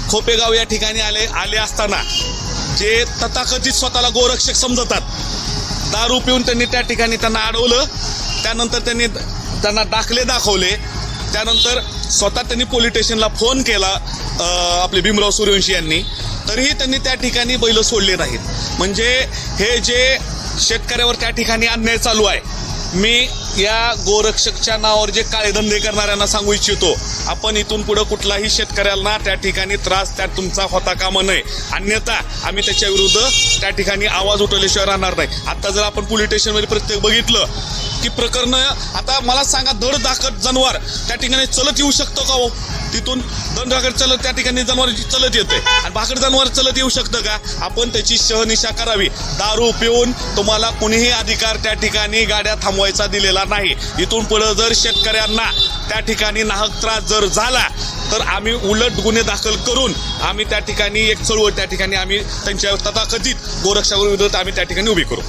खोपेगाव या ठिकाणी आले असताना जे तथाकथित स्वतःला गोरक्षक समजतात, दारू पिऊन त्यांनी त्या ठिकाणी त्यांना अडवलं. त्यानंतर त्यांनी त्यांना दाखले दाखवले. त्यानंतर स्वतः त्यांनी पोलीस स्टेशनला फोन केला आपले भीमराव सूर्यवंशी यांनी, तरीही त्यांनी त्या ठिकाणी बैल सोडले नाहीत. म्हणजे हे जे शेतकऱ्यावर त्या ठिकाणी अन्याय चालू आहे, मी या गोरक्षकच्या नावावर जे काळे धंदे करणाऱ्यांना सांगू इच्छितो, आपण इथून पुढे कुठलाही शेतकऱ्यांना त्या ठिकाणी त्रास त्या तुमचा होता कामा नये, अन्यथा आम्ही त्याच्या विरुद्ध त्या ठिकाणी आवाज उठवल्याशिवाय राहणार नाही. आता जर आपण पोलीस स्टेशनमध्ये प्रत्येक बघितलं की प्रकरण, आता मला सांगा, धड धाकट जनावर त्या ठिकाणी चलत येऊ शकतो का हो? तिथून धड धाकट चलत त्या ठिकाणी जनावर चलत येते आणि भाकड जनावर चलत येऊ शकतं का? आपण त्याची शहनिशा करावी. दारू पिऊन तुम्हाला कोणीही अधिकार त्या ठिकाणी गाड्या थांबवायचा दिलेला नाही. इथून पुढे जर शेतकऱ्यांना त्या ठिकाणी नाहक त्रास जर झाला तर आम्ही उलट गुन्हे दाखल करून आम्ही त्या ठिकाणी एक चळवळ त्या ठिकाणी आम्ही त्यांच्या तथाकथित गोरक्षकाविरोधात आम्ही त्या ठिकाणी उभी करू.